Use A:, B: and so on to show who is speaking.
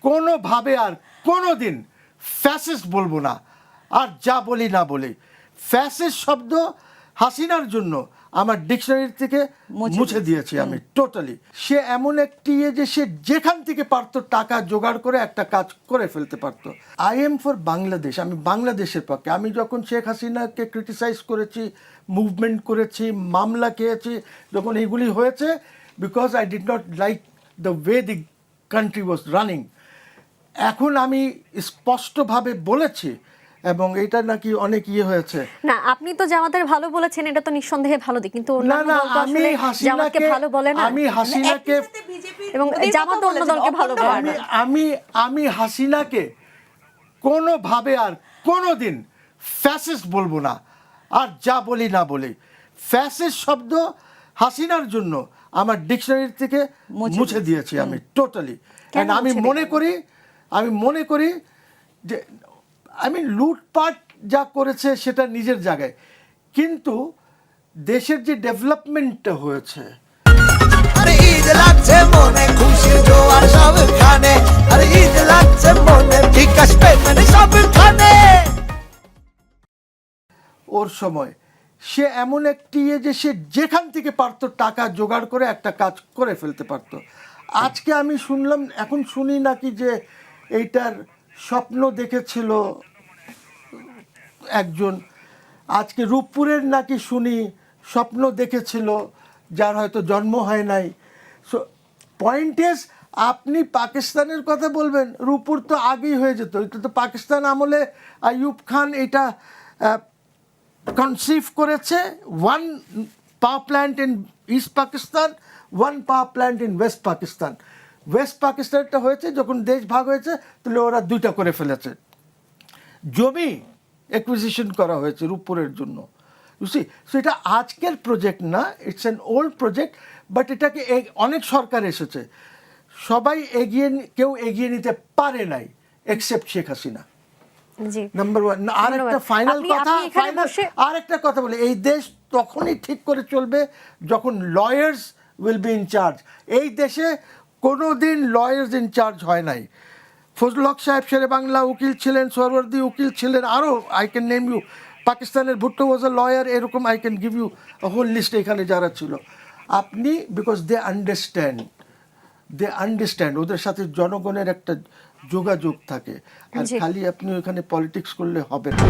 A: কোনোভাবে আর কোনোদিন ফ্যাসিস্ট বলবো না। আর যা বলি না বলি, ফ্যাসিস্ট শব্দ হাসিনার জন্য আমার ডিকশনারি থেকে মুছে দিয়েছি আমি টোটালি। সে এমন একটি যে সে যেখান থেকে পারতো টাকা জোগাড় করে একটা কাজ করে ফেলতে পারতো। আই এম ফর বাংলাদেশ, আমি বাংলাদেশের পক্ষে। আমি যখন শেখ হাসিনাকে ক্রিটিসাইজ করেছি, মুভমেন্ট করেছি, মামলা খেয়েছি, যখন এগুলি হয়েছে, because I did not like the way the country was running. এখন আমি স্পষ্টভাবে বলেছি, এবং এটা নাকি অনেক হয়েছে।
B: না, আপনি তো জামাতের ভালো বলেছেন, এটা তো নিঃসন্দেহে ভালো দিক, কিন্তু
A: না না, আমি হাসিনাকে
B: ভালো বলে না,
A: আমি হাসিনাকে
B: এবং জামাত অন্য দলকে ভালো বলে না।
A: আমি হাসিনাকে কোনোভাবে আর কোনোদিন ফ্যাসিস্ট বলবো না। আর যা বলি না বলি, ফ্যাসিস্ট শব্দ হাসিনার জন্য আমার ডিকশনারি থেকে মুছে দিয়েছি আমি টোটালি। আমি মনে করি যে লুটপাট যা করেছে সেটা নিজের জায়গায়, কিন্তু দেশের যে ডেভেলপমেন্টটা হয়েছে,
C: আরে ঈদ লাগছে মনে, খুশির জোয়ার সবখানে, আরে ঈদ লাগছে মনে, বিকাশ পেমেন্ট সবখানে।
A: ওর সময় সে এমন একটি যে সে যেখান থেকে পারতো টাকা জোগাড় করে একটা কাজ করে ফেলতে পারতো। আজকে আমি শুনলাম, এখন শুনি নাকি যে এইটার স্বপ্ন দেখেছিল একজন। আজকে রূপপুরের নাকি শুনি স্বপ্ন দেখেছিল, যার হয়তো জন্ম হয় নাই। সো পয়েন্ট ইজ, আপনি পাকিস্তানের কথা বলবেন, রূপপুর তো আগেই হয়ে যেত। এটা তো পাকিস্তান আমলে আইয়ুব খান এটা কনসিভ করেছে। One power plant in east Pakistan, one power plant in west Pakistan. West পাকিস্তানটা হয়েছে যখন দেশ ভাগ হয়েছে, তাহলে ওরা দুইটা করে ফেলেছে। জমি অ্যাকুইজিশন করা হয়েছে রূপপুরের জন্য। বুঝছি, সো এটা আজকের প্রজেক্ট না, it's an old project. But এটাকে অনেক সরকার এসেছে, সবাই কেউ এগিয়ে নিতে পারে নাই except Sheikh Hasina. Number one. আর একটা কথা বলে, এই দেশ তখনই ঠিক করে চলবে যখন lawyers will be in charge. এই দেশে কোনোদিন লয়ার্স ইন চার্জ হয় নাই। ফজলুল হক সাহেব শেরে বাংলা উকিল ছিলেন, সোহরাওয়ার্দী উকিল ছিলেন, আরও আই ক্যান নেম ইউ। পাকিস্তানের ভুট্টো ওয়াজ আ লয়ার, এরকম I can give you whole list এখানে যারা ছিল। আপনি বিকজ দে আন্ডারস্ট্যান্ড, ওদের সাথে জনগণের একটা যোগাযোগ থাকে। আর খালি আপনি ওখানে পলিটিক্স করলে হবে না।